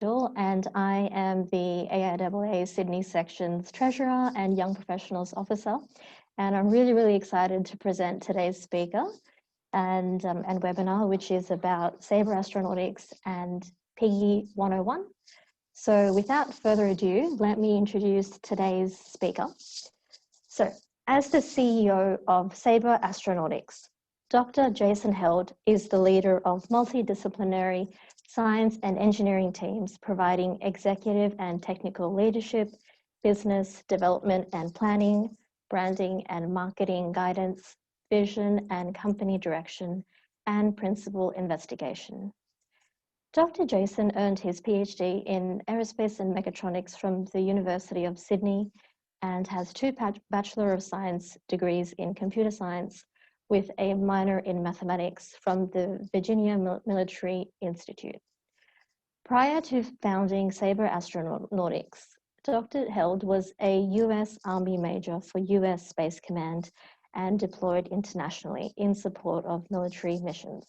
and I am the AIAA Sydney Section's Treasurer and Young Professionals Officer. And I'm really excited to present today's speaker and webinar, which is about Saber Astronautics and PIGI 101. So without further ado, let me introduce today's speaker. So as the CEO of Saber Astronautics, Dr. Jason Held is the leader of multidisciplinary science and engineering teams providing executive and technical leadership, business development and planning, branding and marketing guidance, vision and company direction, and principal investigation. Dr. Jason earned his PhD in aerospace and mechatronics from the University of Sydney and has 2 Bachelor of Science degrees in computer science with a minor in mathematics from the Virginia Military Institute. Prior to founding Saber Astronautics, Dr. Held was a US Army major for US Space Command and deployed internationally in support of military missions.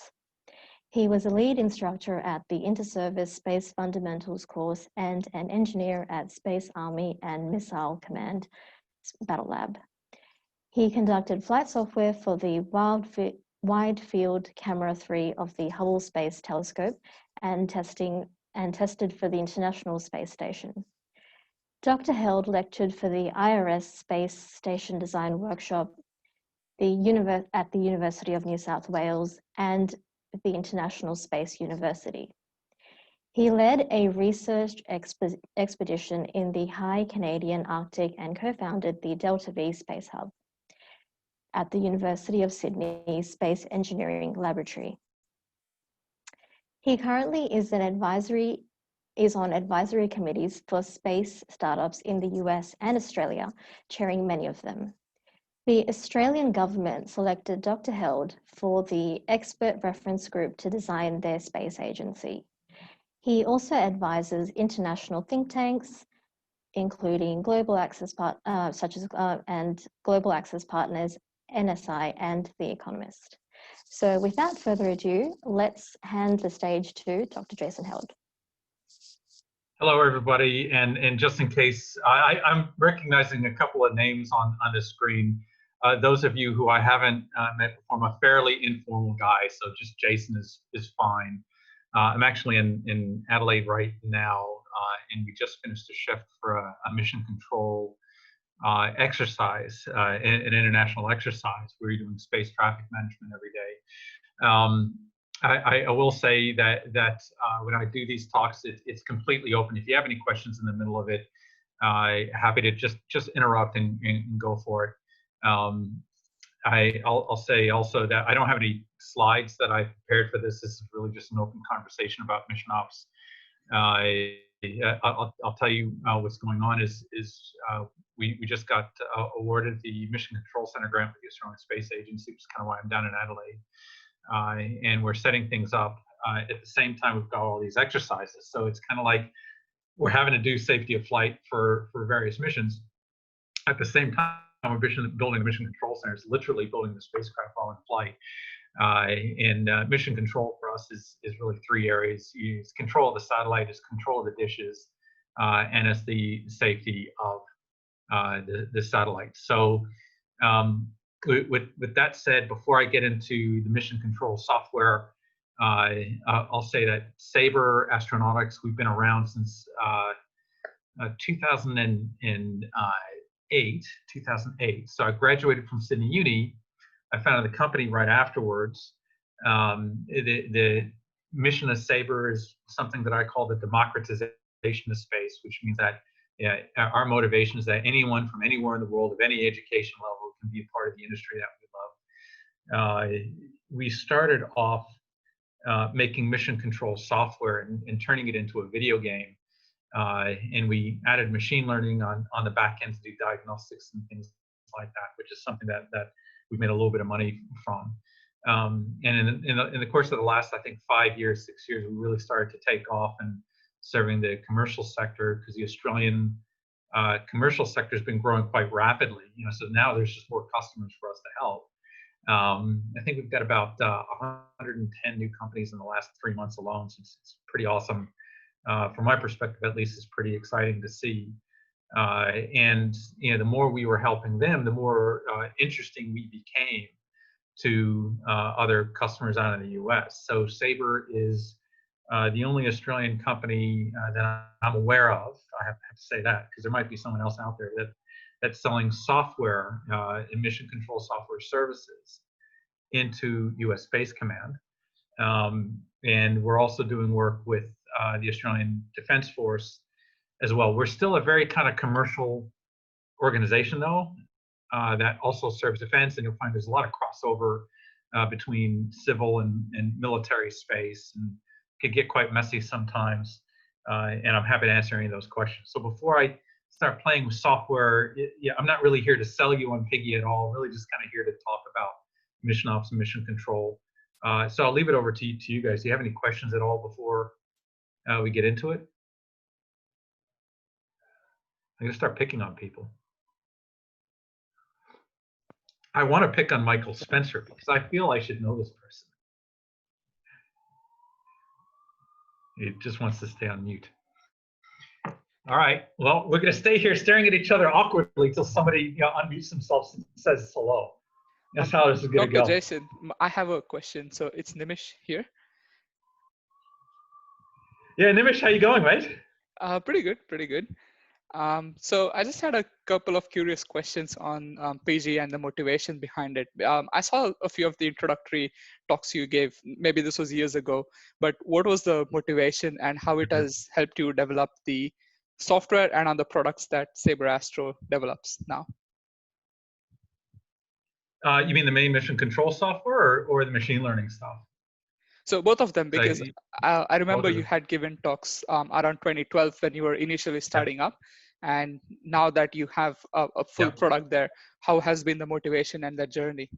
He was a lead instructor at the Inter-Service Space Fundamentals course and an engineer at Space Army and Missile Command Battle Lab. He conducted flight software for the Wide Field Camera 3 of the Hubble Space Telescope and tested for the International Space Station. Dr. Held lectured for the ARSST Space Station Design Workshop at the University of New South Wales and the International Space University. He led a research expedition in the high Canadian Arctic and co-founded the Delta V Space Hub at the University of Sydney Space Engineering Laboratory. He currently is on advisory committees for space startups in the US and Australia, chairing many of them. The Australian government selected Dr. Held for the expert reference group to design their space agency. He also advises international think tanks, including Global Access and Global Access Partners, NSI, and The Economist. So without further ado, let's hand the stage to Dr. Jason Held. Hello, everybody. And just in case, I'm recognizing a couple of names on the screen. Those of you who I haven't met before, I'm a fairly informal guy, so just Jason is fine. I'm actually in Adelaide right now, and we just finished a shift for a mission control exercise, an international exercise. We're doing space traffic management every day. I will say that when I do these talks, it's completely open. If you have any questions in the middle of it, happy to just interrupt and go for it. I'll say also that I don't have any slides that I prepared for this. This is really just an open conversation about mission ops. I'll tell you what's going on is we just got awarded the Mission Control Center grant for the Australian Space Agency, which is kind of why I'm down in Adelaide. And we're setting things up. At the same time, we've got all these exercises. So it's kind of like we're having to do safety of flight for various missions. At the same time, we're building the Mission Control Center. It's literally building the spacecraft while in flight. Mission control for us is really 3 areas. It's control of the satellite, it's control of the dishes, and it's the safety of the satellite. So with that said, before I get into the mission control software, I'll say that Saber Astronautics, we've been around since 2008. So I graduated from Sydney Uni. I founded the company right afterwards. The mission of Saber is something that I call the democratization of space, which means that our motivation is that anyone from anywhere in the world of any education level can be a part of the industry that we love. We started off making mission control software and turning it into a video game. And we added machine learning on the back end to do diagnostics and things like that, which is something that we've made a little bit of money from. And in the course of the last, I think, 5 years, 6 years, we really started to take off and serving the commercial sector, because the Australian commercial sector has been growing quite rapidly. So now there's just more customers for us to help. I think we've got about 110 new companies in the last 3 months alone, so it's pretty awesome. from my perspective at least, is pretty exciting to see. And the more we were helping them, the more interesting we became to other customers out in the US. So Saber is the only Australian company that I'm aware of. I have to say that because there might be someone else out there that's selling software, emission control software services into US Space Command. And we're also doing work with the Australian Defence Force as well. We're still a very kind of commercial organization, though, that also serves defense, and you'll find there's a lot of crossover between civil and military space, and it can get quite messy sometimes. And I'm happy to answer any of those questions. So before I start playing with software, I'm not really here to sell you on PIGI at all. Really, just kind of here to talk about mission ops and mission control. So I'll leave it over to you guys. Do you have any questions at all before we get into it? I'm gonna start picking on people. I want to pick on Michael Spencer because I feel I should know this person. He just wants to stay on mute. All right. Well, we're going to stay here staring at each other awkwardly until somebody unmutes themselves and says hello. That's how this is going to go. Dr. Jason, I have a question. So it's Nimish here. Yeah, Nimish, how you going, mate? Pretty good, pretty good. So I just had a couple of curious questions on PIGI and the motivation behind it. I saw a few of the introductory talks you gave, maybe this was years ago, but what was the motivation and how it has helped you develop the software and on the products that Saber Astro develops now? You mean the main mission control software or the machine learning stuff? So both of them, because I remember you had given talks around 2012 when you were initially starting up, and now that you have a full product there, how has been the motivation and the journey?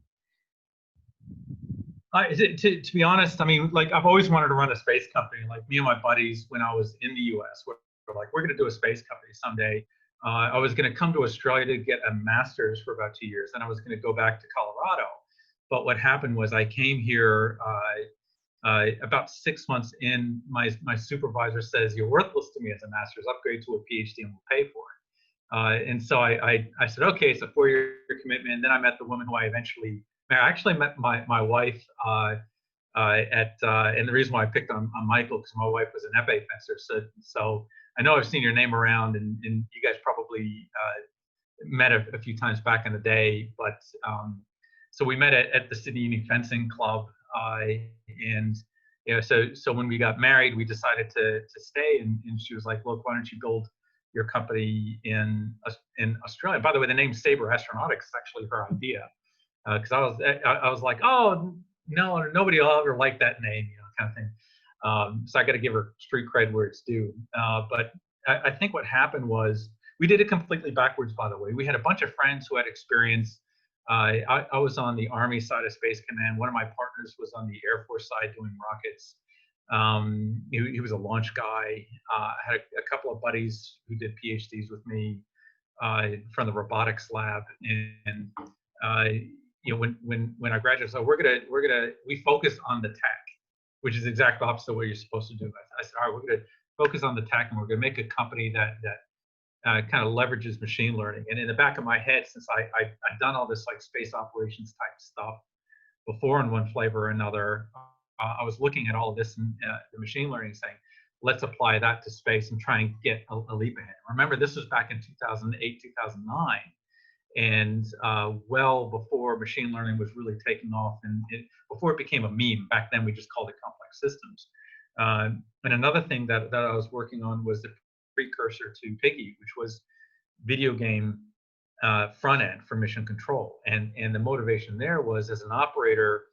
To be honest, I mean, like I've always wanted to run a space company. Like me and my buddies, when I was in the US, we're like, we're going to do a space company someday. I was going to come to Australia to get a master's for about 2 years, and I was going to go back to Colorado. But what happened was I came here about 6 months in. My supervisor says, "You're worthless to me as a master's. Upgrade to a PhD and we'll pay for it." And so I said, "Okay, it's a 4-year commitment." And then I met the woman who I eventually married. I actually met my wife and the reason why I picked on Michael, because my wife was an épée fencer. So I know I've seen your name around, and you guys probably met a few times back in the day. But so we met at the Sydney Uni Fencing Club, and so when we got married, we decided to stay. And she was like, "Look, why don't you build your company in Australia?" By the way, the name Saber Astronautics is actually her idea, because I was like, "Oh no, nobody will ever like that name," kind of thing. So I got to give her street cred where it's due. But I think what happened was we did it completely backwards. By the way, we had a bunch of friends who had experience. I was on the Army side of Space Command. One of my partners was on the Air Force side doing rockets. He was a launch guy. I had a couple of buddies who did PhDs with me from the robotics lab. And when I graduated, so we focus on the tech, which is the exact opposite of what you're supposed to do. I said, all right, we're going to focus on the tech, and we're going to make a company that kind of leverages machine learning. And in the back of my head, since I've done all this like space operations type stuff before in one flavor or another, I was looking at all of this and the machine learning, saying, let's apply that to space and try and get a leap ahead. Remember, this was back in 2008, 2009. And well before machine learning was really taking off, and before it became a meme. Back then we just called it complex systems. And another thing that I was working on was the precursor to PIGI, which was video game front end for mission control. And the motivation there was, as an operator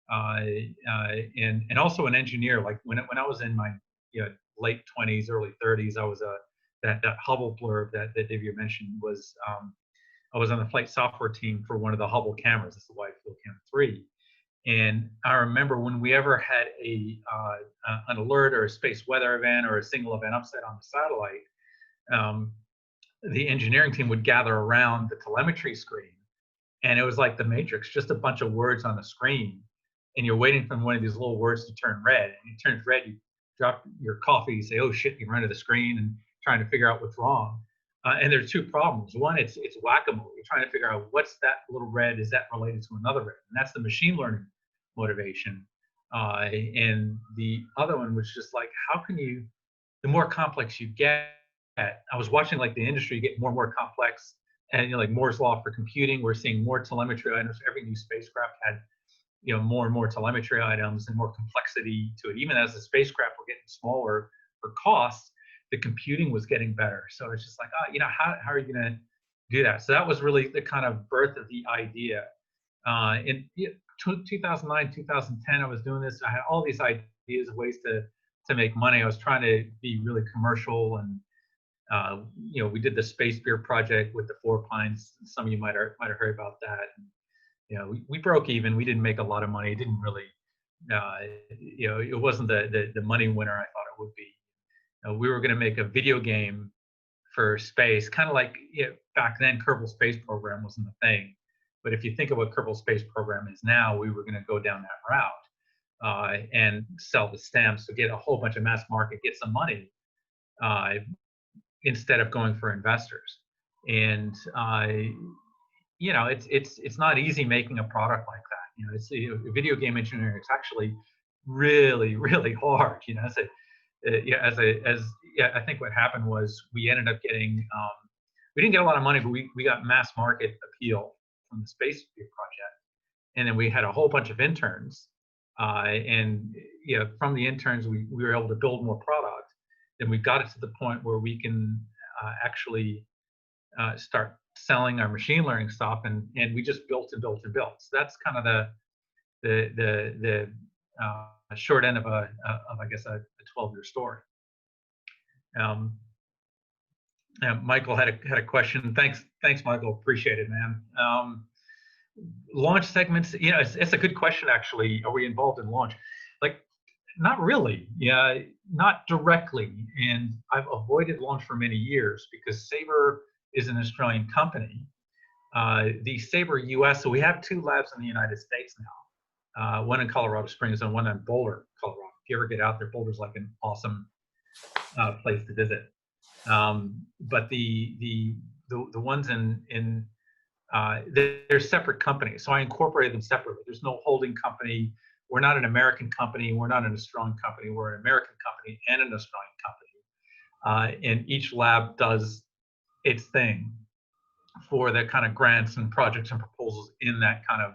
and also an engineer. Like when I was in my late 20s, early 30s, I was that Hubble blurb that Divya mentioned was. I was on the flight software team for one of the Hubble cameras. It's the Wide Field Cam 3. And I remember when we ever had an alert or a space weather event or a single event upset on the satellite, the engineering team would gather around the telemetry screen. And it was like the Matrix, just a bunch of words on the screen. And you're waiting for one of these little words to turn red. And it turns red, you drop your coffee, you say, oh shit, you run to the screen and trying to figure out what's wrong. And there's two problems. One, it's whack-a-mole. You're trying to figure out what's that little red, is that related to another red? And that's the machine learning motivation. And the other one was just like, how can you, the more complex you get, I was watching like the industry get more and more complex, and like Moore's law for computing, we're seeing more telemetry items. Every new spacecraft had more and more telemetry items and more complexity to it. Even as the spacecraft were getting smaller for costs, the computing was getting better. So it's just like, how are you going to do that? So that was really the kind of birth of the idea. In 2009, 2010, I was doing this. I had all these ideas of ways to make money. I was trying to be really commercial, and we did the Space Beer project with the Four Pines. Some of you might have heard about that. We broke even. We didn't make a lot of money. It didn't really, it wasn't the money winner I thought it would be. We were going to make a video game for space, kind of like back then Kerbal Space Program wasn't a thing. But if you think of what Kerbal Space Program is now, we were going to go down that route and sell the stamps to get a whole bunch of mass market, get some money instead of going for investors. And it's not easy making a product like that. It's video game engineering. It's actually really, really hard. I think what happened was we ended up getting, we didn't get a lot of money, but we got mass market appeal from the Space Beer project. And then we had a whole bunch of interns. And from the interns, we were able to build more product. Then we got it to the point where we can actually start selling our machine learning stuff, and we just built and built and built. So that's kind of the short end of I guess a 12-year story. Michael had a question. Thanks, Michael. Appreciate it, man. Launch segments. It's a good question actually. Are we involved in launch? Like, not really. Yeah, not directly. And I've avoided launch for many years because Saber is an Australian company. The Saber US, so we have 2 labs in the United States now, one in Colorado Springs and one in Boulder, Colorado. If you ever get out there, Boulder's like an awesome place to visit. But the ones in they're separate companies, so I incorporated them separately. There's no holding company. We're not an American company. We're not an Australian company. We're an American company and an Australian company. And each lab does its thing for the kind of grants and projects and proposals in that kind of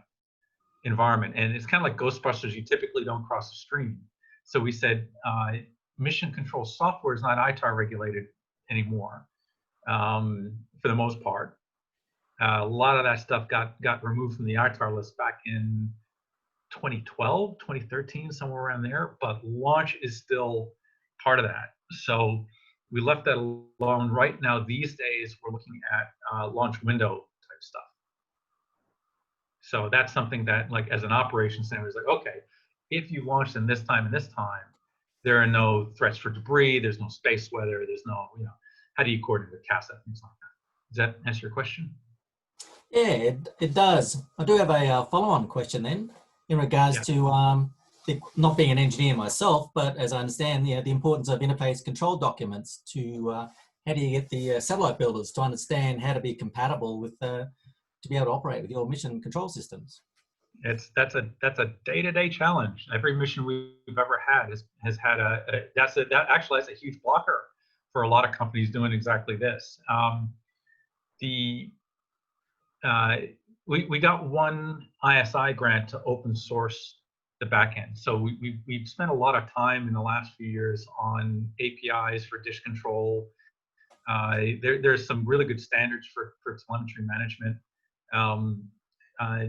environment. And it's kind of like Ghostbusters. You typically don't cross the stream. So we said mission control software is not ITAR regulated anymore for the most part. A lot of that stuff got removed from the ITAR list back in 2012, 2013, somewhere around there. But launch is still part of that. So we left that alone. Right now, these days, we're looking at launch window type stuff. So that's something that, like, as an operations center, is like, okay, if you launch in this time and this time, there are no threats for debris. There's no space weather. There's no, how do you coordinate with CASA, things like that. Does that answer your question? Yeah, it does. I do have a follow-on question then, in regards to not being an engineer myself, but as I understand, the importance of interface control documents to how do you get the satellite builders to understand how to be compatible with to be able to operate with your mission control systems. That's a day-to-day challenge. Every mission we've ever had has had that's a huge blocker for a lot of companies doing exactly this. We got one ISI grant to open source the backend. So we've spent a lot of time in the last few years on APIs for dish control. There's some really good standards for telemetry management.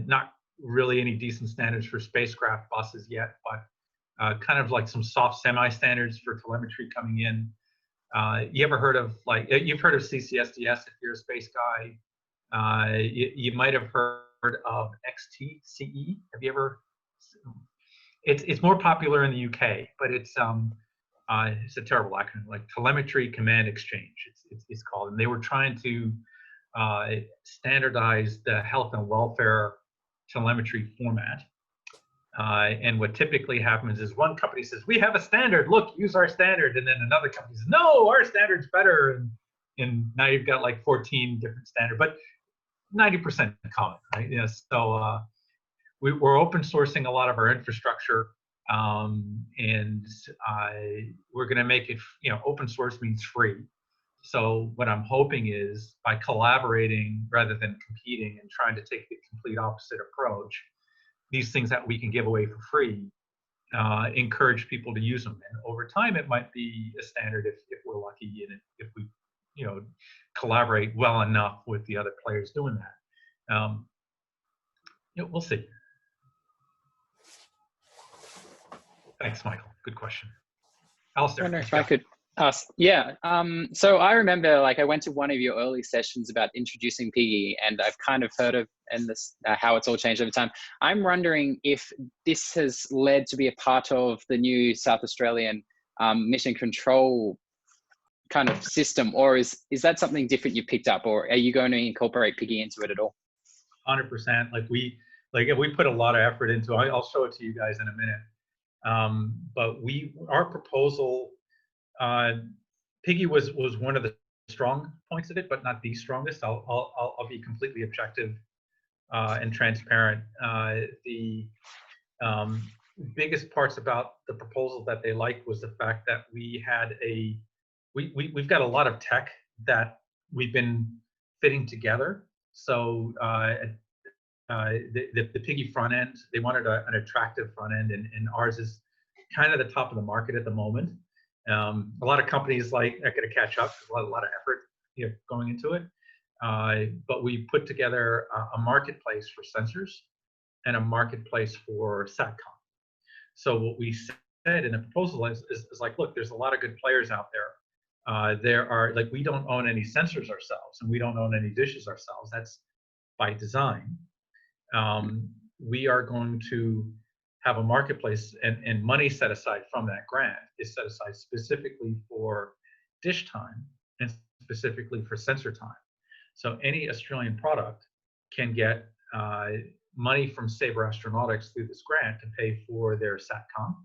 Not really any decent standards for spacecraft buses yet, but kind of like some soft semi-standards for telemetry coming in. You ever heard of, like, you've heard of CCSDS if you're a space guy. You might have heard of XTCE. Have you ever? It's more popular in the UK, but it's a terrible acronym, like Telemetry Command Exchange. It's called, and they were trying to standardize the health and welfare telemetry format. And what typically happens is one company says, we have a standard, look, use our standard. And then another company says, no, our standard's better. And now you've got like 14 different standards, but 90% common, right? You know, so we're open sourcing a lot of our infrastructure, and we're going to make it, you know, open source means free. So what I'm hoping is by collaborating rather than competing and trying to take the complete opposite approach, these things that we can give away for free, encourage people to use them. And over time, it might be a standard if we're lucky and if we, you know, collaborate well enough with the other players doing that. You know, we'll see. Thanks, Michael. Good question. Alistair. I wonder if I could ask. Yeah. So I remember, like, I went to one of your early sessions about introducing PIGI, and I've kind of heard of and this how it's all changed over time. I'm wondering if this has led to be a part of the new South Australian mission control kind of system, or is that something different you picked up, or are you going to incorporate PIGI into it at all? 100%. Like we put a lot of effort into. I'll show it to you guys in a minute. But our proposal, PIGI was one of the strong points of it, but not the strongest. I'll be completely objective and transparent. The biggest parts about the proposal that they liked was the fact that we've got a lot of tech that we've been fitting together. So the PIGI front end, they wanted an attractive front end, and ours is kind of the top of the market at the moment. A lot of companies like are going to catch up. There's a lot of effort, you know, going into it. But we put together a marketplace for sensors and a marketplace for SATCOM. So what we said in the proposal is like, look, there's a lot of good players out there. There are, like, we don't own any sensors ourselves, and we don't own any dishes ourselves. That's by design. We are going to have a marketplace, and money set aside from that grant is set aside specifically for dish time and specifically for sensor time. So any Australian product can get money from Saber Astronautics through this grant to pay for their SATCOM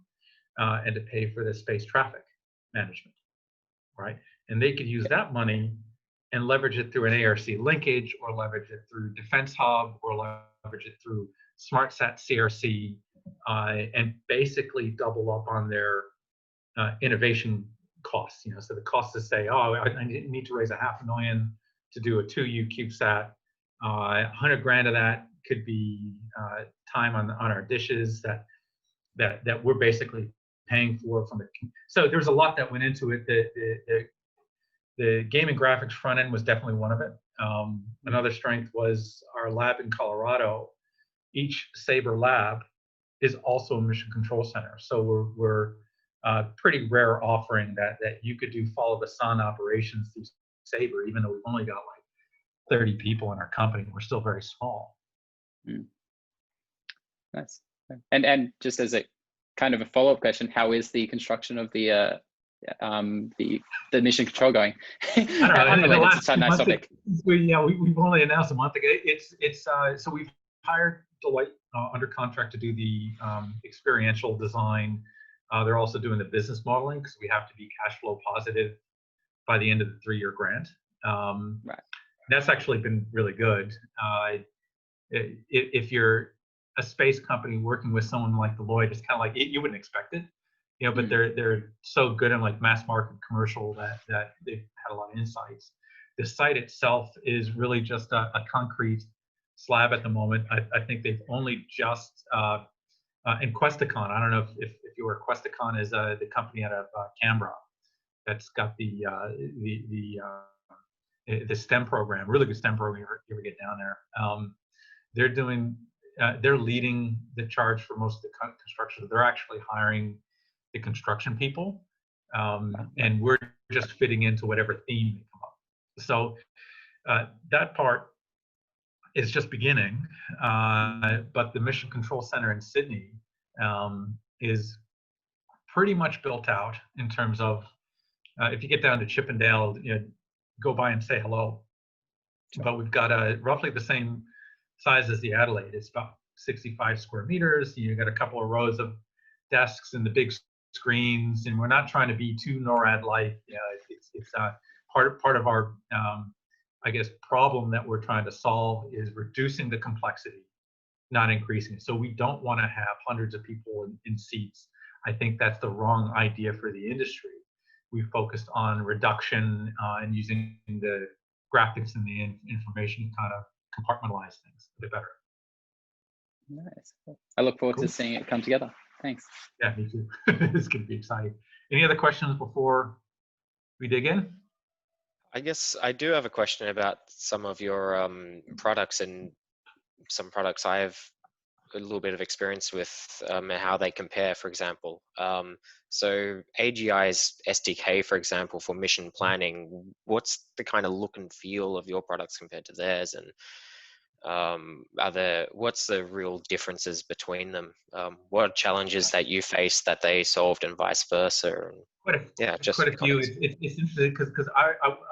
and to pay for their space traffic management, right? And they could use that money and leverage it through an ARSST linkage, or leverage it through Defense Hub, or leverage it through SmartSat CRC, and basically double up on their innovation costs. You know, so the cost to say, oh, I need to raise $500,000 to do a 2U CubeSat. 100 grand of that could be time on our dishes that we're basically paying for from the. So there's a lot that went into it. The game and graphics front end was definitely one of it. Another strength was our lab in Colorado. Each Saber lab is also a mission control center. So we're pretty rare offering that you could do follow the sun operations through Saber, even though we've only got like 30 people in our company. We're still very small. Nice. And just as a kind of a follow-up question, how is the construction of the mission control going? Unrelated, it's a nice topic. We've only announced a month ago. So we've hired Deloitte under contract to do the experiential design. They're also doing the business modeling, because we have to be cash flow positive by the end of the 3-year grant. Right. That's actually been really good. If you're a space company working with someone like Deloitte, it's kind of like you wouldn't expect it, you know. But they're so good in like mass market commercial that they've had a lot of insights. The site itself is really just a concrete slab at the moment. I think they've only just in Questacon. I don't know if you were Questacon is the company out of Canberra that's got the STEM program, really good STEM program. You ever get down there? They're leading the charge for most of the construction. They're actually hiring the construction people, and we're just fitting into whatever theme they come up. So that part is just beginning, but the Mission Control Center in Sydney is pretty much built out in terms of if you get down to Chippendale, you know, go by and say hello. But we've got roughly the same size as the Adelaide. It's about 65 square meters. You got a couple of rows of desks and the big screens, and we're not trying to be too NORAD-like. It's part of our I guess problem that we're trying to solve is reducing the complexity, not increasing it. So we don't want to have hundreds of people in seats. I think that's the wrong idea for the industry. We focused on reduction and using the graphics and the information to kind of compartmentalize things a bit better. Nice. I look forward Cool. to seeing it come together. Thanks. Yeah, me too. It's going to be exciting. Any other questions before we dig in? I guess I do have a question about some of your products, and some products I have a little bit of experience with, and how they compare, for example. So AGI's SDK, for example, for mission planning, what's the kind of look and feel of your products compared to theirs? And what's the real differences between them? What are challenges that you face that they solved, and vice versa? And quite a few. It's interesting because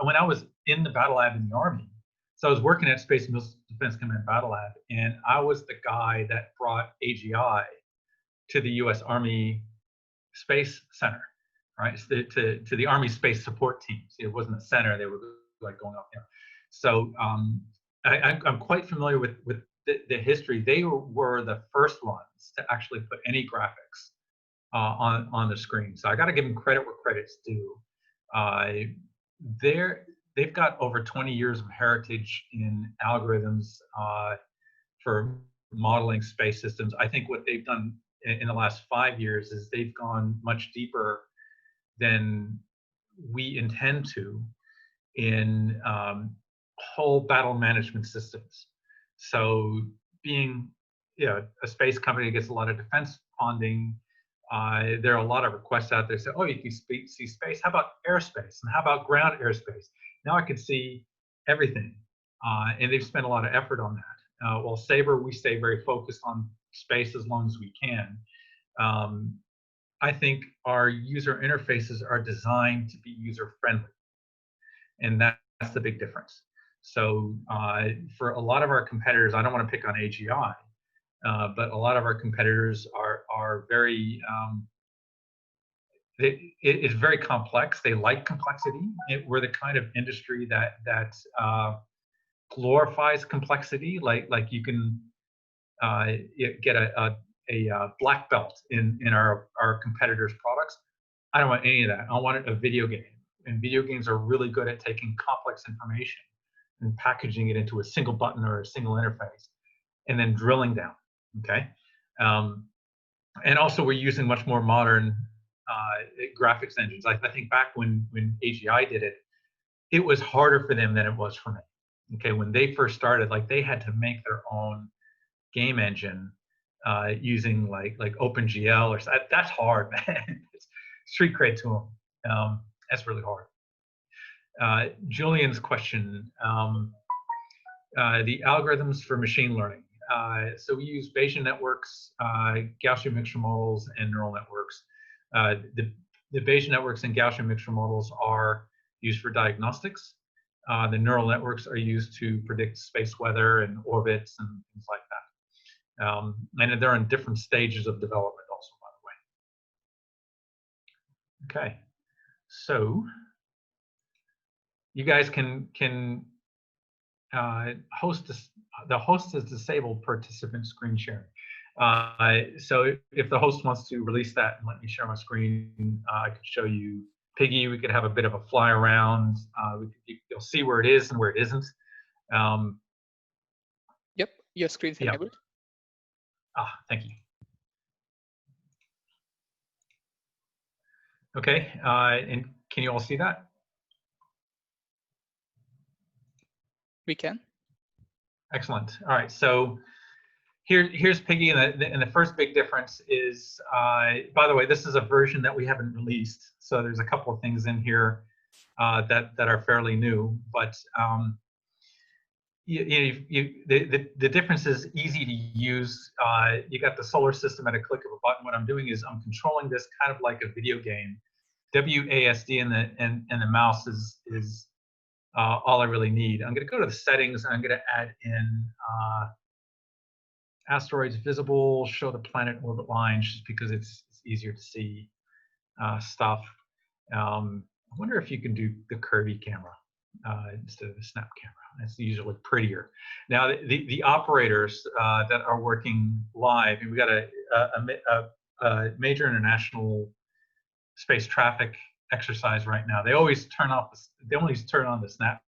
when I was in the battle lab in the Army, so I was working at Space and Missile Defense Command Battle Lab, and I was the guy that brought AGI to the U.S. Army Space Center, right? To the Army Space Support Teams. It wasn't a center; they were like going up there. So I'm quite familiar with the history. They were the first ones to actually put any graphics on the screen. So I got to give them credit where credit's due. They've got over 20 years of heritage in algorithms for modeling space systems. I think what they've done in the last 5 years is they've gone much deeper than we intend to in whole battle management systems. So being a space company that gets a lot of defense funding, there are a lot of requests out there that say, oh, you can see space. How about airspace? And how about ground airspace? Now I can see everything. And they've spent a lot of effort on that. While Saber, we stay very focused on space as long as we can. I think our user interfaces are designed to be user-friendly. And that's the big difference. So for a lot of our competitors, I don't want to pick on AGI, but a lot of our competitors are very, it's very complex. They like complexity. We're the kind of industry that glorifies complexity. Like you can get a black belt in our competitors' products. I don't want any of that. I want a video game. And video games are really good at taking complex information and packaging it into a single button or a single interface, and then drilling down. Okay, and also we're using much more modern graphics engines. I think back when AGI did it, it was harder for them than it was for me. Okay, when they first started, like they had to make their own game engine using like OpenGL or something. That's hard, man. Street cred to them. That's really hard. Julian's question, the algorithms for machine learning. So we use Bayesian networks, Gaussian mixture models, and neural networks. The Bayesian networks and Gaussian mixture models are used for diagnostics. The neural networks are used to predict space weather and orbits and things like that. And they're in different stages of development also, by the way. Okay, so you guys can host this. The host is disabled participant screen sharing. So if the host wants to release that and let me share my screen, I could show you PIGI. We could have a bit of a fly around. You'll see where it is and where it isn't. Yep, your screen's enabled. Thank you. Okay, and can you all see that? We can. Excellent. All right, so here's PIGI, and the first big difference is, by the way, this is a version that we haven't released, so there's a couple of things in here that are fairly new, but the difference is easy to use. You got the solar system at a click of a button. What I'm doing is I'm controlling this kind of like a video game. WASD and the mouse is all I really need. I'm going to go to the settings, and I'm going to add in asteroids visible, show the planet orbit lines, just because it's easier to see stuff. I wonder if you can do the curvy camera instead of the snap camera. It's usually prettier. Now, the operators that are working live, and we got a major international space traffic exercise right now. They always turn on the snap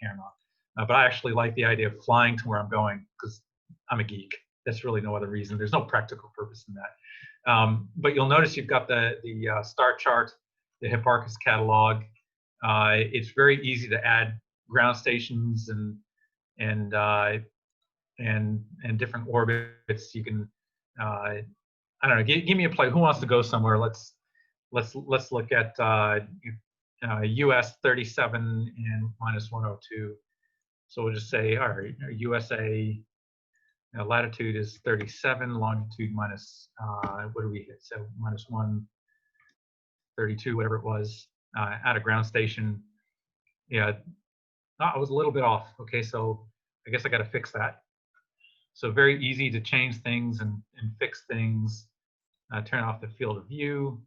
camera, but I actually like the idea of flying to where I'm going because I'm a geek. That's really no other reason. There's no practical purpose in that. But you'll notice you've got the star chart, the Hipparchus catalog. It's very easy to add ground stations and different orbits. You can I don't know. Give me a play. Who wants to go somewhere? Let's look at US 37 and minus 102. So we'll just say, all right, USA latitude is 37, longitude minus, what do we hit? So minus 132, whatever it was, at a ground station. Yeah, I was a little bit off. Okay, so I guess I got to fix that. So very easy to change things and fix things. Turn off the field of view.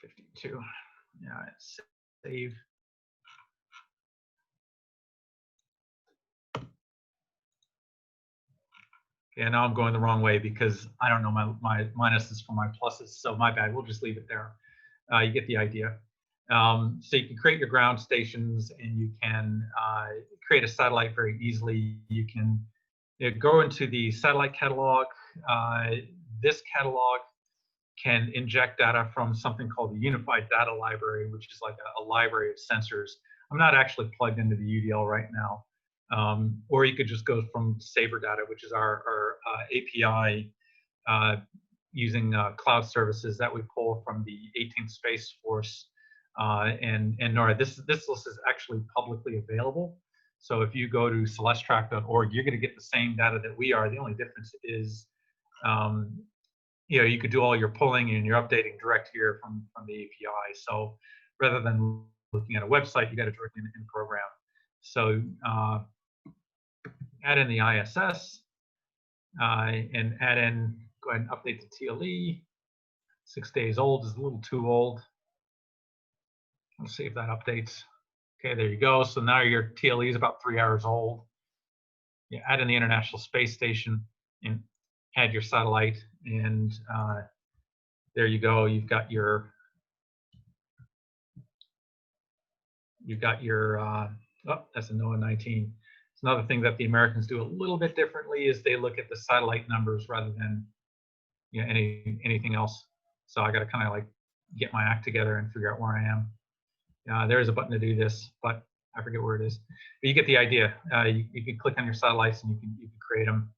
52. Yeah, save. Yeah, now I'm going the wrong way because I don't know my minuses from my pluses, so my bad. We'll just leave it there. You get the idea. So you can create your ground stations, and you can create a satellite very easily. You can go into the satellite catalog. This catalog can inject data from something called the Unified Data Library, which is like a library of sensors. I'm not actually plugged into the UDL right now. Or you could just go from Saber Data, which is our API using cloud services that we pull from the 18th Space Force and NORAD. This list is actually publicly available. So if you go to celesttrack.org, you're going to get the same data that we are. The only difference is, you could do all your pulling and you're updating direct here from the API. So rather than looking at a website, you got it directly in program. So add in the ISS and add in, go ahead and update the TLE. 6 days old is a little too old. Let's see if that updates. Okay, there you go. So now your TLE is about 3 hours old. You add in the International Space Station and add your satellite, and there you go. You've got your oh, that's a NOAA 19. It's another thing that the Americans do a little bit differently is they look at the satellite numbers rather than anything else. So I got to kind of like get my act together and figure out where I am. There is a button to do this, but I forget where it is. But you get the idea. You can click on your satellites and you can create them.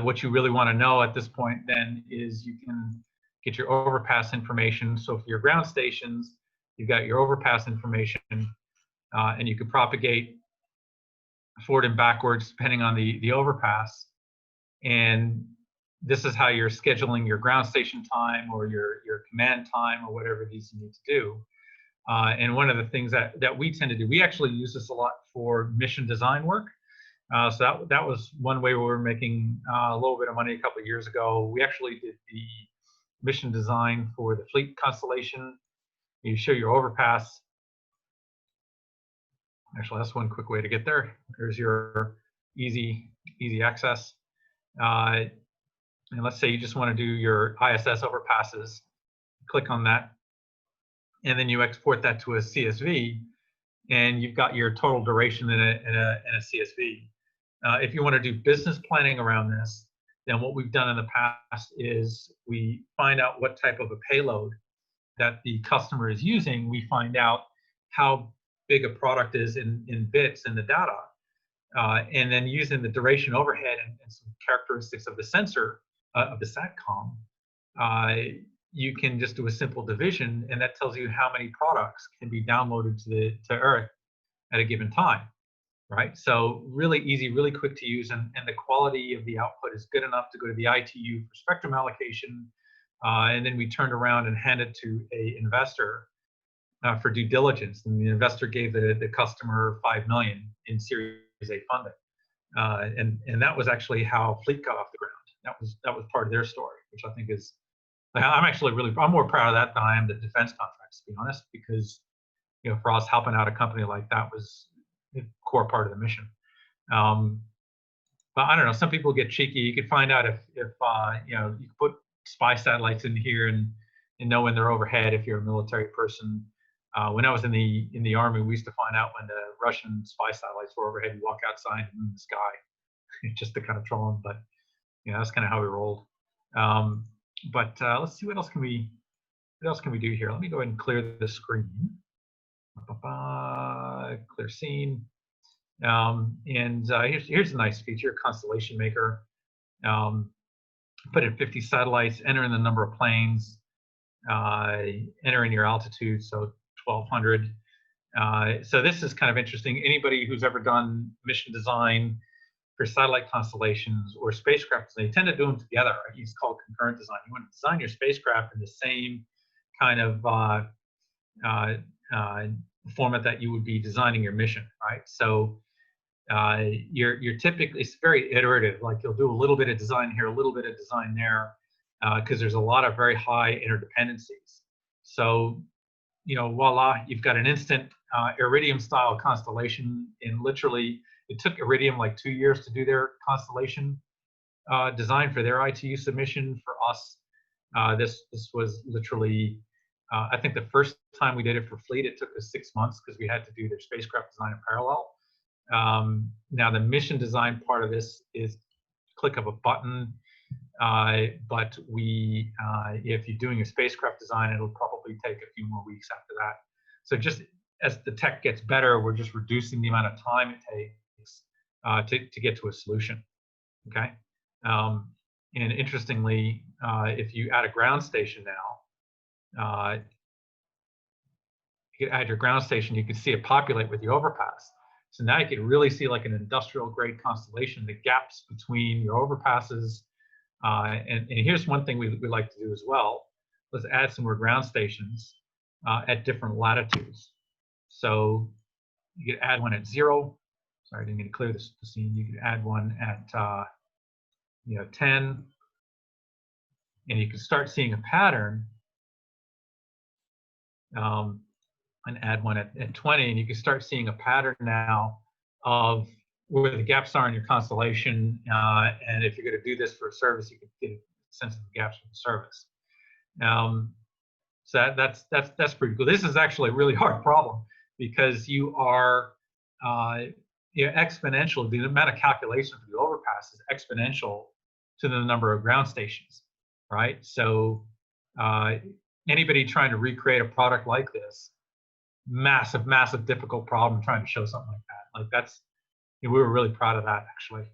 What you really want to know at this point then is you can get your overpass information. So for your ground stations, you've got your overpass information, and you can propagate forward and backwards depending on the overpass. And this is how you're scheduling your ground station time or your command time or whatever it is you need to do. And one of the things that we tend to do, we actually use this a lot for mission design work. So that was one way we were making a little bit of money a couple of years ago. We actually did the mission design for the fleet constellation. You show your overpass. Actually, that's one quick way to get there. There's your easy access. And let's say you just want to do your ISS overpasses. Click on that, and then you export that to a CSV, and you've got your total duration in a CSV. If you want to do business planning around this, then what we've done in the past is we find out what type of a payload that the customer is using. We find out how big a product is in bits in the data. And then using the duration overhead and some characteristics of the sensor, of the SATCOM, you can just do a simple division, and that tells you how many products can be downloaded to Earth at a given time, right? So really easy, really quick to use, and the quality of the output is good enough to go to the ITU for spectrum allocation, and then we turned around and handed to an investor for due diligence, and the investor gave the customer $5 million in Series A funding, and that was actually how Fleet got off the ground. That was part of their story, which I think is, I'm more proud of that than I am the defense contracts, to be honest, because for us, helping out a company like that was a core part of the mission. But I don't know, some people get cheeky. You could find out if you can put spy satellites in here and know when they're overhead if you're a military person. When I was in the Army, we used to find out when the Russian spy satellites were overhead. You walk outside and in the sky just to kind of troll them. But that's kind of how we rolled. But let's see, what else can we do here? Let me go ahead and clear the screen. Clear scene. Here's a nice feature, Constellation Maker. Put in 50 satellites, enter in the number of planes, enter in your altitude, so 1200. So this is kind of interesting. Anybody who's ever done mission design for satellite constellations or spacecraft, they tend to do them together. Right? It's called concurrent design. You want to design your spacecraft in the same kind of format that you would be designing your mission, right? So you're typically, it's very iterative. Like you'll do a little bit of design here, a little bit of design there, because there's a lot of very high interdependencies. So voila, you've got an instant Iridium style constellation. And literally, it took Iridium like 2 years to do their constellation design for their ITU submission. For us, this was literally, I think the first time we did it for Fleet, it took us 6 months because we had to do their spacecraft design in parallel. Now the mission design part of this is click of a button, but if you're doing a spacecraft design, it'll probably take a few more weeks after that. So just as the tech gets better, we're just reducing the amount of time it takes to get to a solution. Okay, and interestingly, if you add a ground station now, you can add your ground station, you can see it populate with the overpass. So now you can really see like an industrial grade constellation, the gaps between your overpasses. And here's one thing we like to do as well. Let's add some more ground stations at different latitudes. So you could add one at 0. Sorry, I didn't mean to clear the scene. You could add one at 10, and you can start seeing a pattern. And add one at 20, and you can start seeing a pattern now of where the gaps are in your constellation. And if you're going to do this for a service, you can get a sense of the gaps in the service. So that's pretty cool. This is actually a really hard problem because you are exponential. The amount of calculation for the overpass is exponential to the number of ground stations, right? So anybody trying to recreate a product like this, massive difficult problem trying to show something like that. Like that's, we were really proud of that actually.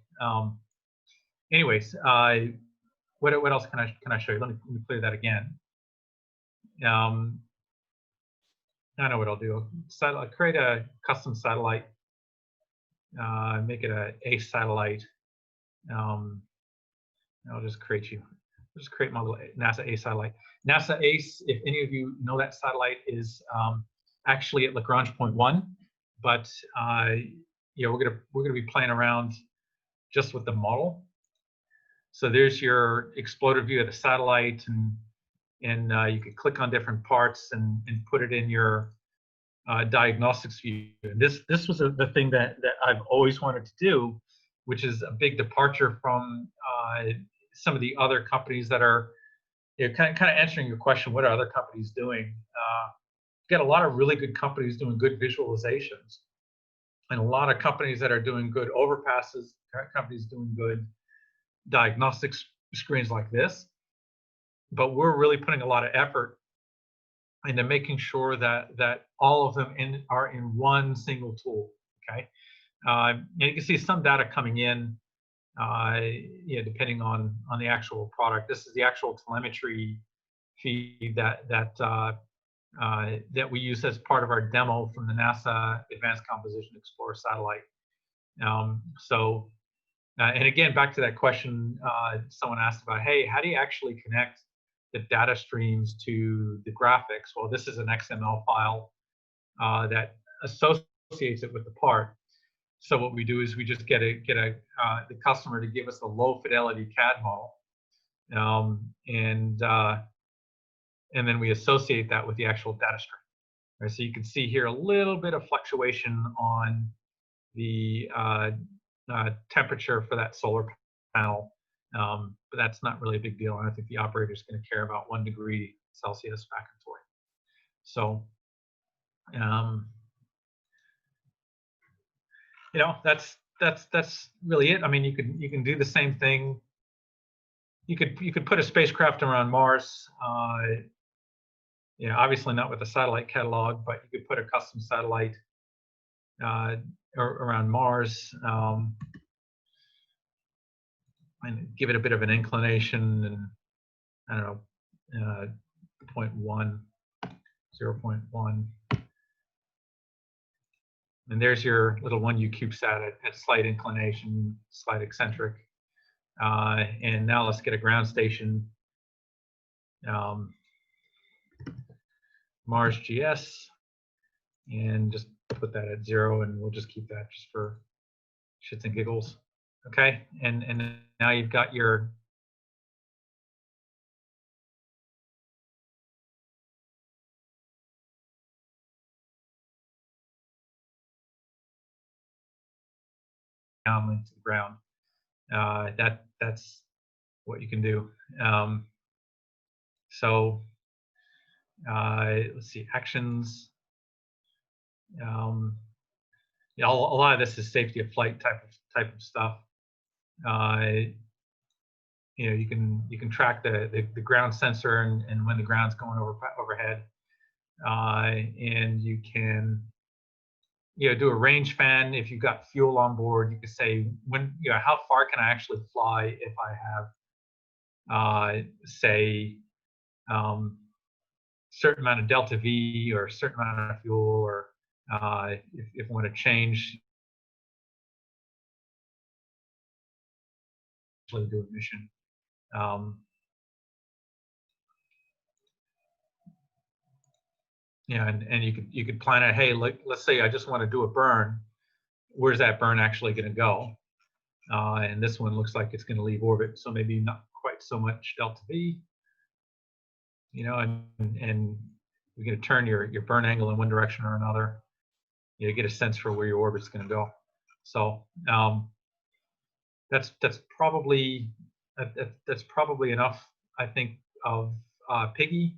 Anyways, what else can I show you? Let me clear that again. I know what I'll do. Create a custom satellite. Make it a satellite. I'll just create my little NASA A satellite. NASA ACE, if any of you know that satellite, is actually at Lagrange point 1, but we're gonna be playing around just with the model. So there's your exploder view of the satellite, and you can click on different parts and put it in your diagnostics view. And this was the thing that I've always wanted to do, which is a big departure from some of the other companies that are kind of answering your question, what are other companies doing? You've got a lot of really good companies doing good visualizations, and a lot of companies that are doing good overpasses, companies doing good diagnostics screens like this. But we're really putting a lot of effort into making sure that all of them are in one single tool. Okay, and you can see some data coming in, depending on the actual product. This is the actual telemetry feed that we use as part of our demo from the NASA Advanced Composition Explorer satellite. And again, back to that question someone asked about, hey, how do you actually connect the data streams to the graphics? Well, this is an XML file that associates it with the part. So what we do is we just get the customer to give us a low fidelity CAD model, and then we associate that with the actual data stream. Right, so you can see here a little bit of fluctuation on the temperature for that solar panel, but that's not really a big deal. And I think the operator is going to care about 1 degree Celsius back and forth. So, you know, that's really it. I mean, you can do the same thing. You could put a spacecraft around Mars. You know, obviously not with a satellite catalog, but you could put a custom satellite around Mars, and give it a bit of an inclination, and I don't know, 0.1, 0.1. And there's your little 1U CubeSat at slight inclination, slight eccentric. And now let's get a ground station. Mars GS, and just put that at 0, and we'll just keep that just for shits and giggles. Okay, and now you've got your downlink to the ground. That's what you can do. So let's see, actions. Yeah, a lot of this is safety of flight type of stuff. You know, you can track the ground sensor and when the ground's going overhead, and you can, you know, do a range fan. If you've got fuel on board, you can say when, you know, how far can I actually fly if I have, say, certain amount of delta V or a certain amount of fuel, or if I want to change, actually do a mission. Yeah, and you could plan it. Hey, like, let's say I just want to do a burn. Where's that burn actually going to go? And this one looks like it's going to leave orbit, so maybe not quite so much delta V. You know, and you're going to turn your burn angle in one direction or another. You get a sense for where your orbit's going to go. So that's probably enough, I think, of PIGI.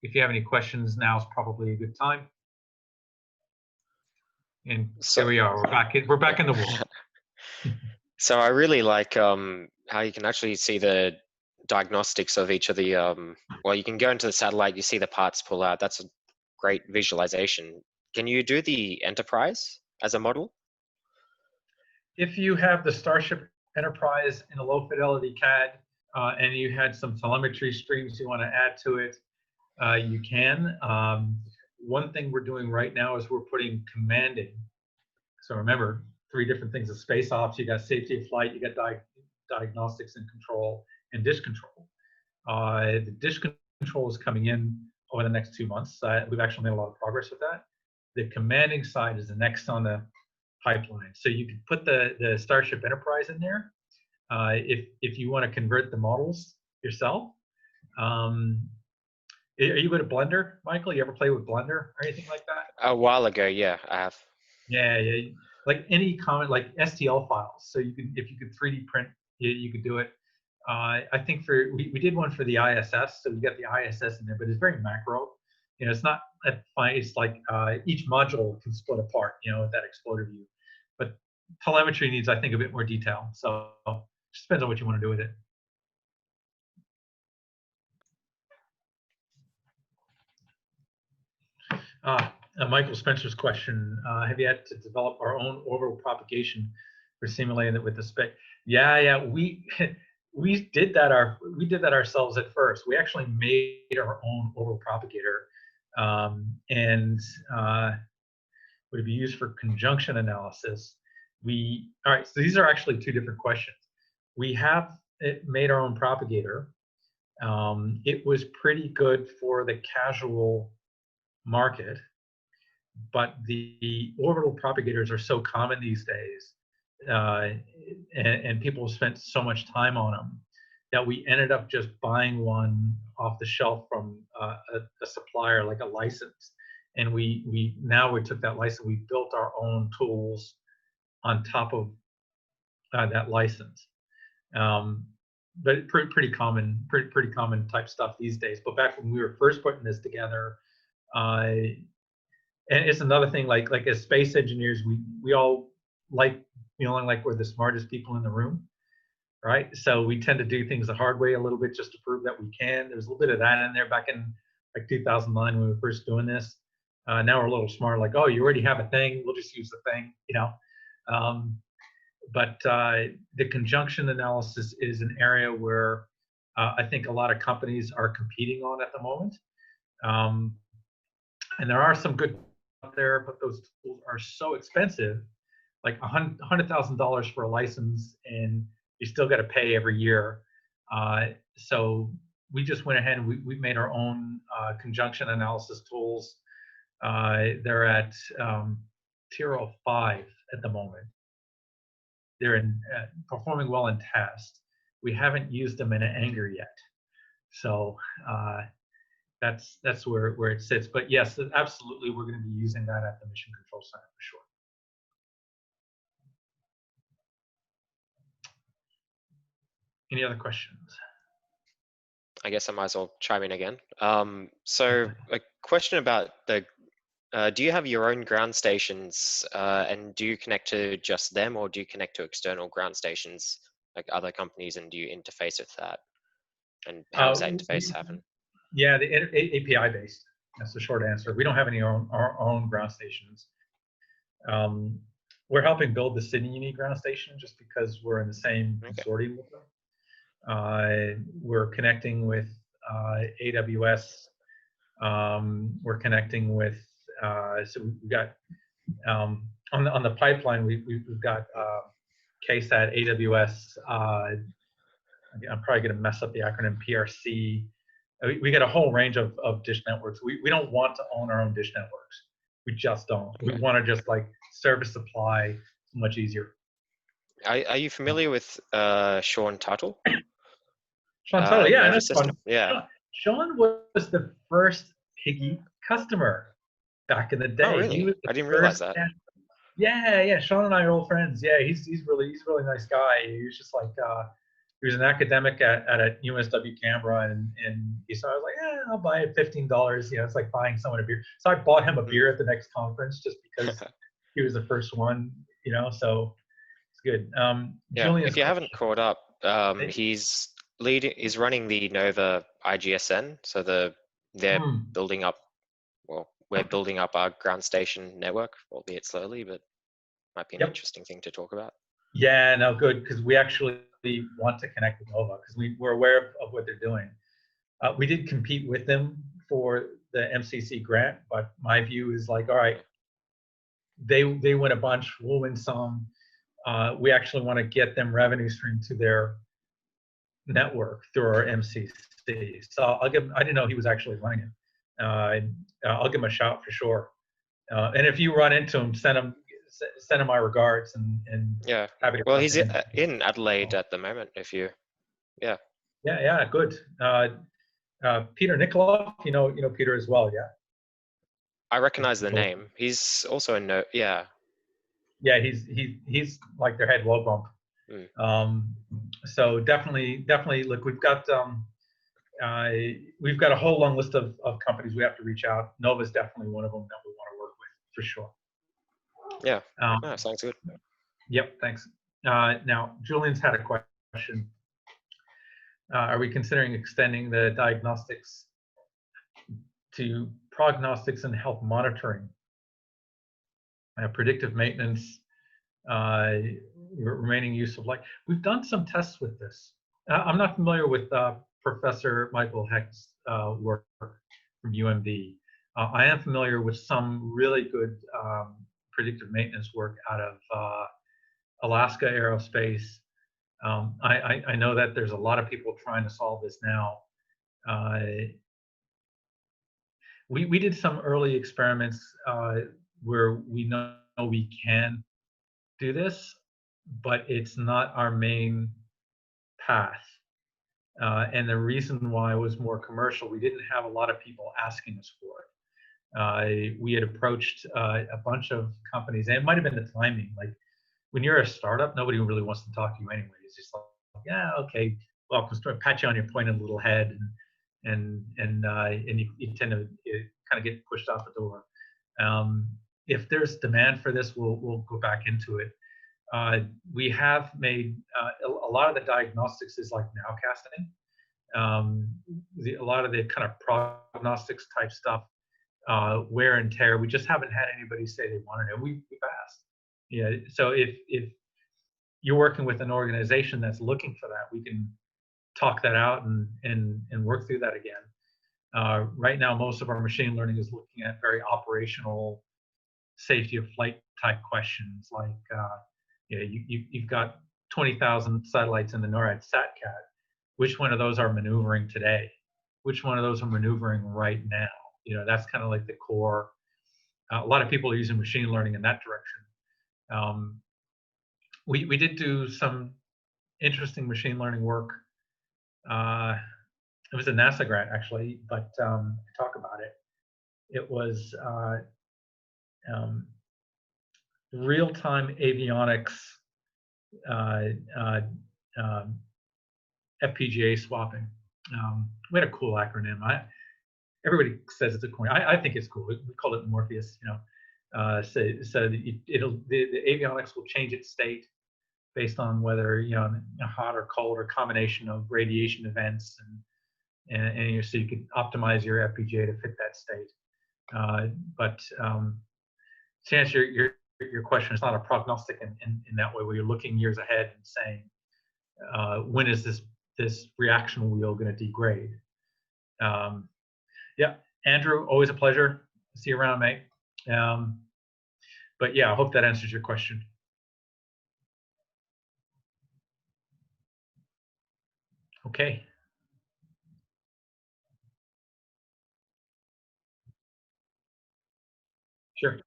If you have any questions, now is probably a good time. And so, here we are. We're back in the world. So I really like how you can actually see the diagnostics of each of the. Well, you can go into the satellite, you see the parts pull out. That's a great visualization. Can you do the Enterprise as a model? If you have the Starship Enterprise in a low fidelity CAD, and you had some telemetry streams you want to add to it, you can. One thing we're doing right now is we're putting commanding. So remember, 3 different things of space ops. You got safety of flight, you got diagnostics and control, and dish control. The dish control is coming in over the next 2 months. We've actually made a lot of progress with that. The commanding side is the next on the pipeline. So you can put the Starship Enterprise in there if you want to convert the models yourself. Are you good at Blender, Michael? You ever play with Blender or anything like that? A while ago, yeah, I have. Yeah. Like any comment, like STL files. So you could, if you could 3D print, you could do it. I think we did one for the ISS, so we got the ISS in there, but it's very macro. You know, it's not fine. It's like each module can split apart, you know, with that exploder view. But telemetry needs, I think, a bit more detail. So it just depends on what you want to do with it. Michael Spencer's question: have you had to develop our own orbital propagation for simulating it with the spec? Yeah, we did that. We did that ourselves at first. We actually made our own orbital propagator, and would be used for conjunction analysis. All right. So these are actually 2 different questions. We have made our own propagator. It was pretty good for the casual market. but the orbital propagators are so common these days, and people have spent so much time on them, that we ended up just buying one off the shelf from a supplier, like a license. And we took that license, we built our own tools on top of that license. But pretty common type stuff these days. But back when we were first putting this together, and it's another thing, like as space engineers, we all like feeling like we're the smartest people in the room, right? So we tend to do things the hard way a little bit just to prove that we can. There's a little bit of that in there back in like 2009 when we were first doing this. Now we're a little smarter, like, oh, you already have a thing, we'll just use the thing, you know. But the conjunction analysis is an area where I think a lot of companies are competing on at the moment. And there are some good out there, but those tools are so expensive, like $100,000 for a license, and you still got to pay every year. So we just went ahead and we made our own conjunction analysis tools. They're at tier 5 at the moment. They're performing well in test. We haven't used them in anger yet. So that's where it sits. But yes, absolutely, we're going to be using that at the Mission Control Center for sure. Any other questions? I guess I might as well chime in again. So a question about the, do you have your own ground stations, and do you connect to just them, or do you connect to external ground stations like other companies, and do you interface with that? And how does that interface happen? Yeah, the API based. That's the short answer. We don't have any our own ground stations. We're helping build the Sydney Uni ground station just because we're in the same consortium with them. We're connecting with AWS. We're connecting with so we've got on the pipeline we've got KSAT, AWS. I'm probably going to mess up the acronym, PRC. We got a whole range of dish networks. We don't want to own our own dish networks. We just don't. We want to just like service supply. It's much easier. Are you familiar with Sean Tuttle? Sean Tuttle, yeah, I know Sean. Yeah. Sean was the first PIGI customer back in the day. Oh, really? I didn't realize that. Yeah. Sean and I are old friends. Yeah, he's really nice guy. He was just like he was an academic at a USW Canberra, and so I was like, yeah, I'll buy it, $15. You know, it's like buying someone a beer. So I bought him a beer at the next conference just because he was the first one. You know, so it's good. Yeah. Julian's if you haven't caught up, he's running the Nova IGSN. So they're building up. Well, we're building up our ground station network, albeit slowly, but might be an interesting thing to talk about. Yeah, no, good, because we actually want to connect with Nova because we're aware of what they're doing. We did compete with them for the MCC grant, but my view is like, all right, they win a bunch, we'll win some. We actually want to get them revenue stream to their network through our MCC. So I didn't know he was actually running it. I'll give him a shout for sure. And if you run into him, send him my regards and yeah. Well, he's in Adelaide at the moment. If you, yeah, good. Peter Nikolov, you know Peter as well, yeah. I recognize the name. He's also a yeah. Yeah, he's like their head low bump. So definitely look, we've got a whole long list of companies we have to reach out. Nova's definitely one of them that we want to work with for sure. Yeah, sounds good. Yep, thanks. Now, Julian's had a question. Are we considering extending the diagnostics to prognostics and health monitoring? Predictive maintenance, remaining use of light. We've done some tests with this. I'm not familiar with Professor Michael Hecht's work from UMD. I am familiar with some really good predictive maintenance work out of Alaska Aerospace. I know that there's a lot of people trying to solve this now. We did some early experiments where we know we can do this, but it's not our main path. And the reason why it was more commercial, we didn't have a lot of people asking us for it. We had approached a bunch of companies, and it might have been the timing. Like when you're a startup, nobody really wants to talk to you anyway. It's just like, yeah, okay, welcome, pat you on your pointed little head, and you tend to kind of get pushed out the door. If there's demand for this, we'll go back into it. We have made a lot of the diagnostics is like nowcasting. A lot of the kind of prognostics type stuff, wear and tear, we just haven't had anybody say they wanted it. We've asked. Yeah. So if you're working with an organization that's looking for that, we can talk that out and work through that again. Right now, most of our machine learning is looking at very operational safety of flight type questions, like you've got 20,000 satellites in the NORAD SatCat. Which one of those are maneuvering today? Which one of those are maneuvering right now? That's kind of like the core. A lot of people are using machine learning in that direction. We did do some interesting machine learning work. It was a NASA grant, actually, but to talk about it, it was real-time avionics FPGA swapping. We had a cool acronym. Everybody says it's a cool. I think it's cool. We call it Morpheus. So the avionics will change its state based on whether hot or cold or combination of radiation events, and so you can optimize your FPGA to fit that state. But to answer your question, it's not a prognostic in that way, where you're looking years ahead and saying, when is this reaction wheel going to degrade? Yeah, Andrew, always a pleasure. See you around, mate. But yeah, I hope that answers your question. Okay. Sure.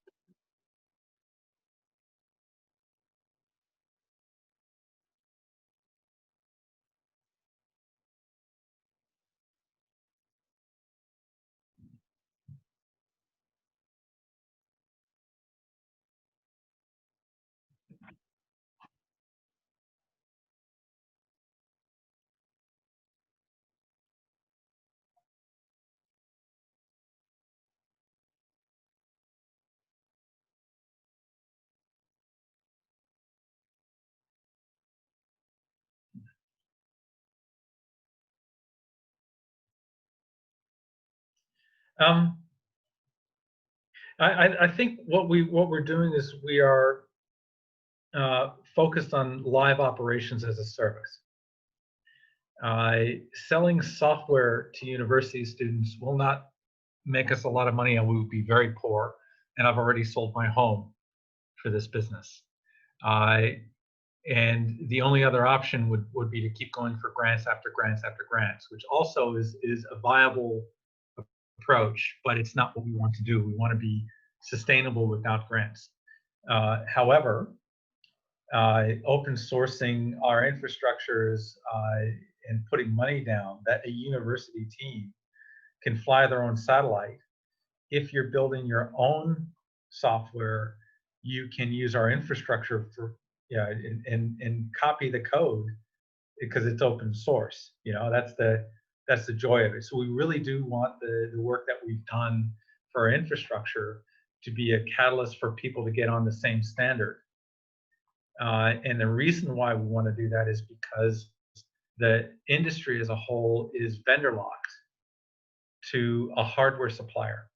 I think what we're doing is we are focused on live operations as a service. Selling software to university students will not make us a lot of money, and we would be very poor. And I've already sold my home for this business. And the only other option would be to keep going for grants after grants after grants, which also is a viable approach, but it's not what we want to do. We want to be sustainable without grants. However, open sourcing our infrastructures and putting money down that a university team can fly their own satellite. If you're building your own software, you can use our infrastructure for and copy the code because it's open source. That's the joy of it. So we really do want the work that we've done for our infrastructure to be a catalyst for people to get on the same standard. And the reason why we want to do that is because the industry as a whole is vendor locked to a hardware supplier.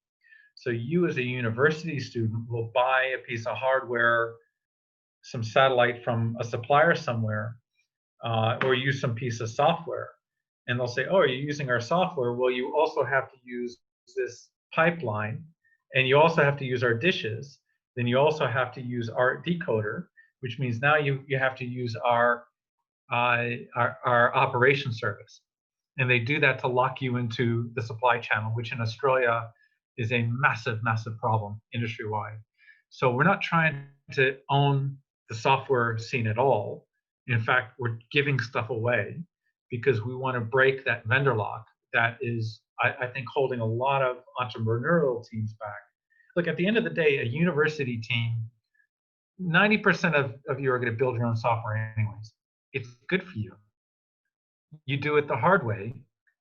So you as a university student will buy a piece of hardware, some satellite from a supplier somewhere, or use some piece of software. And they'll say, oh, you're using our software. Well, you also have to use this pipeline, and you also have to use our dishes. Then you also have to use our decoder, which means now you have to use our operation service. And they do that to lock you into the supply channel, which in Australia is a massive, massive problem industry-wide. So we're not trying to own the software scene at all. In fact, we're giving stuff away because we want to break that vendor lock that is, I think, holding a lot of entrepreneurial teams back. Look, at the end of the day, a university team, 90% of you are going to build your own software anyways. It's good for you. You do it the hard way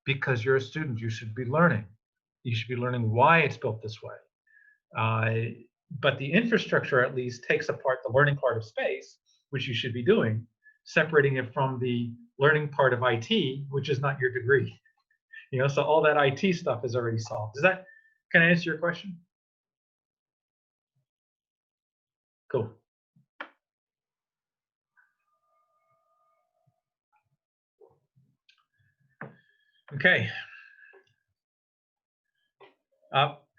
because you're a student. You should be learning. You should be learning why it's built this way. But the infrastructure at least takes apart the learning part of space, which you should be doing, separating it from the learning part of IT, which is not your degree. You know, so all that IT stuff is already solved. Can I answer your question? Cool. Okay.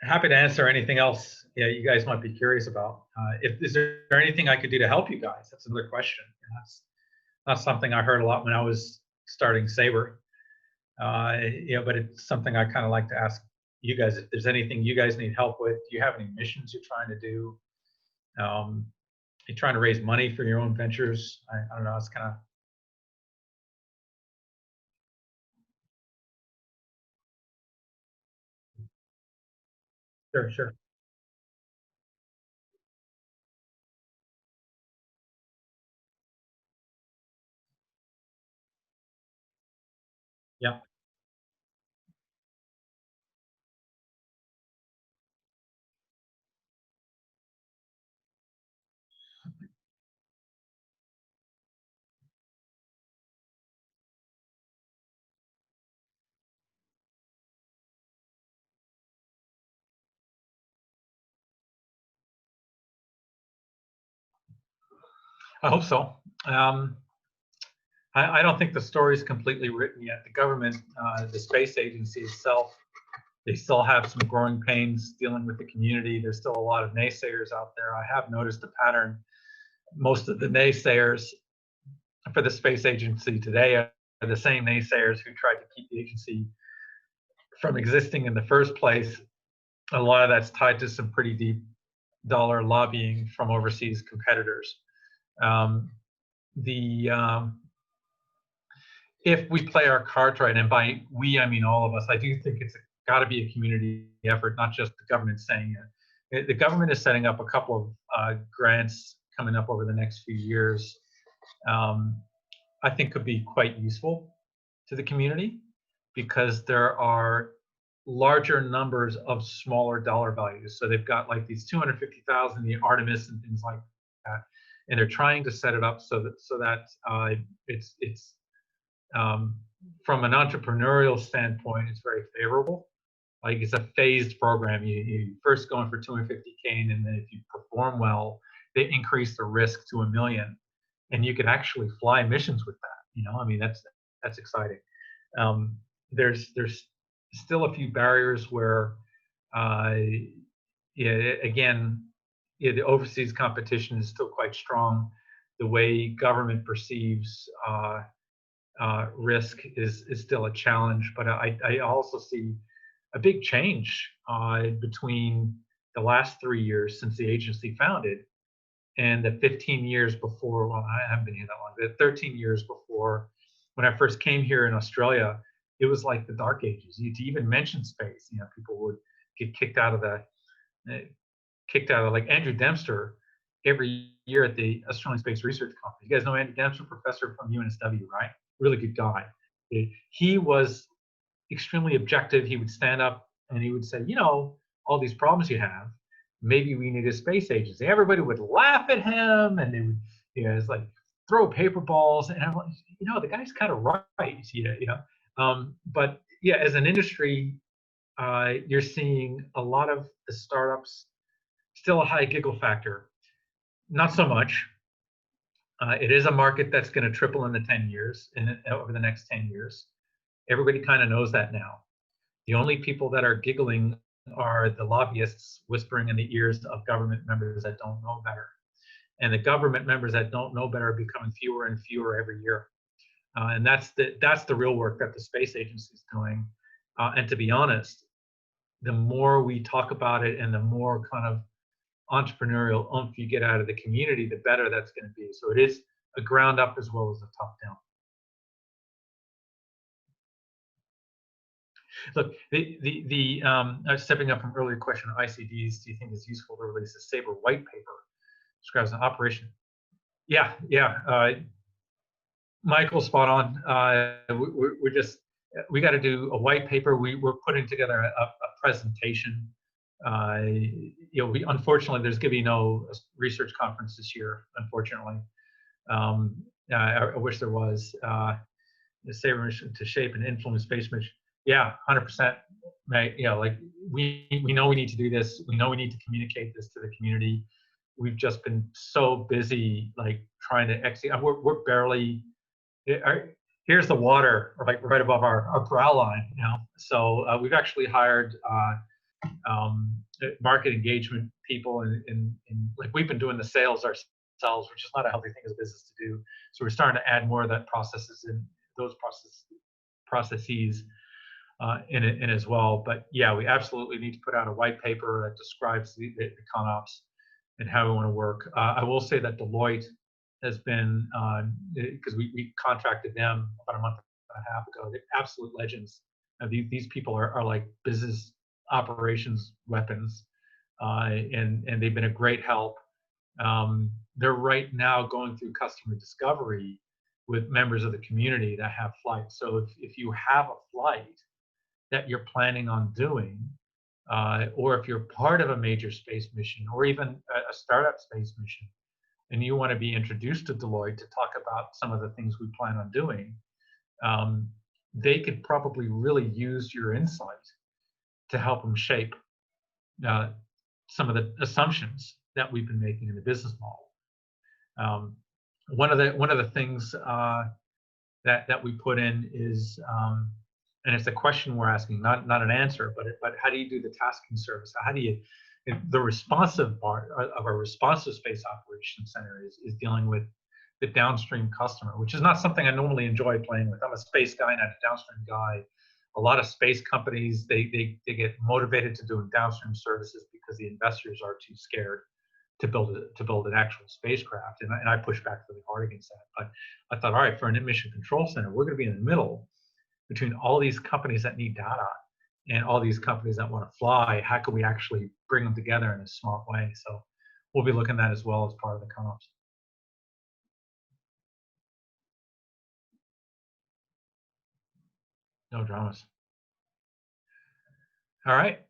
Happy to answer anything else you guys might be curious about. Is there anything I could do to help you guys? That's another question. That's not something I heard a lot when I was starting Saber. But it's something I kind of like to ask you guys. If there's anything you guys need help with, do you have any missions you're trying to do? You're trying to raise money for your own ventures? I don't know. It's kind of. Sure. Yeah. I hope so. I don't think the story is completely written yet. The government, the space agency itself, they still have some growing pains dealing with the community. There's still a lot of naysayers out there. I have noticed a pattern. Most of the naysayers for the space agency today are the same naysayers who tried to keep the agency from existing in the first place. A lot of that's tied to some pretty deep dollar lobbying from overseas competitors. If we play our cards right, and by we, I mean all of us, I do think it's got to be a community effort, not just the government saying it. The government is setting up a couple of grants coming up over the next few years. I think could be quite useful to the community because there are larger numbers of smaller dollar values. So they've got like these 250,000, the Artemis and things like that, and they're trying to set it up so that it's from an entrepreneurial standpoint, it's very favorable. Like it's a phased program. You first going for 250K, and then if you perform well, they increase the risk to $1 million, and you can actually fly missions with that. You know, I mean that's exciting. There's still a few barriers where, again, the overseas competition is still quite strong. The way government perceives risk is still a challenge, but I also see a big change between the last 3 years since the agency founded and the 15 years before. Well, I haven't been here that long. The 13 years before, when I first came here in Australia, it was like the dark ages. To even mention space, you know, people would get kicked out of like Andrew Dempster every year at the Australian Space Research Conference. You guys know Andrew Dempster, professor from UNSW, right? Really good guy. He was extremely objective. He would stand up and he would say, you know, all these problems you have, maybe we need a space agency. Everybody would laugh at him, and they would, it's like throw paper balls. And I'm like, you know, the guy's kind of right, you know. But yeah, as an industry, you're seeing a lot of the startups, still a high giggle factor. Not so much. It is a market that's going to triple in the 10 years, over the next 10 years. Everybody kind of knows that now. The only people that are giggling are the lobbyists whispering in the ears of government members that don't know better. And the government members that don't know better are becoming fewer and fewer every year. And that's the real work that the space agency is doing. And to be honest, the more we talk about it and the more kind of entrepreneurial oomph you get out of the community, the better that's going to be. So it is a ground up as well as a top down. Look, stepping up from earlier question on ICDs, do you think it's useful to release a Saber white paper describes an operation? Yeah, yeah. Michael's spot on. We got to do a white paper. We're putting together a presentation. Unfortunately, there's going to be no research conference this year. Unfortunately, I wish there was. The Saber mission to shape and influence space mission. Yeah, 100%. Right. Like we know we need to do this. We know we need to communicate this to the community. We've just been so busy, like trying to execute. We're barely. Here's the water, like right above our brow line. So we've actually hired market engagement people, and like we've been doing the sales ourselves, which is not a healthy thing as a business to do. So we're starting to add more of that processes in those processes in as well. But yeah, we absolutely need to put out a white paper that describes the ConOps and how we want to work. I will say that Deloitte has been, because we contracted them about a month and a half ago. They're absolute legends. These people are like business operations weapons, and they've been a great help. They're right now going through customer discovery with members of the community that have flights. So if you have a flight that you're planning on doing, or if you're part of a major space mission, or even a startup space mission, and you want to be introduced to Deloitte to talk about some of the things we plan on doing, they could probably really use your insight to help them shape some of the assumptions that we've been making in the business model. One of the things that we put in is, and it's a question we're asking, not an answer, but how do you do the tasking service? How do you, the responsive part of our responsive space operations center is dealing with the downstream customer, which is not something I normally enjoy playing with. I'm a space guy, not a downstream guy. A lot of space companies, they get motivated to doing downstream services because the investors are too scared to build an actual spacecraft, and I push back really hard against that. But I thought, all right, for an mission control center, we're going to be in the middle between all these companies that need data and all these companies that want to fly. How can we actually bring them together in a smart way? So we'll be looking at that as well as part of the ConOps. No dramas. All right.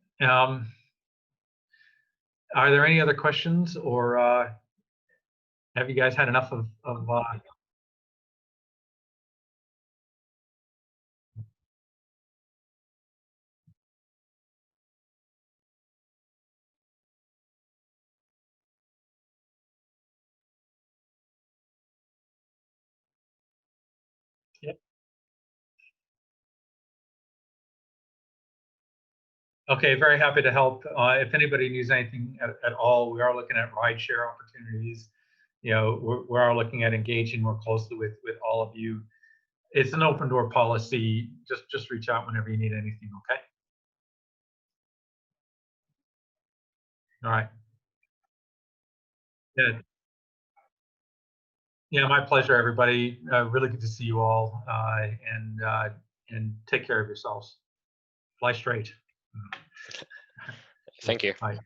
Are there any other questions, or have you guys had enough of Yep. Okay, very happy to help. If anybody needs anything at all, we are looking at rideshare opportunities. We are looking at engaging more closely with all of you. It's an open door policy. Just reach out whenever you need anything. Okay. All right. Yeah. Yeah, my pleasure, everybody. Really good to see you all, and take care of yourselves. Fly straight. Thank you. Bye.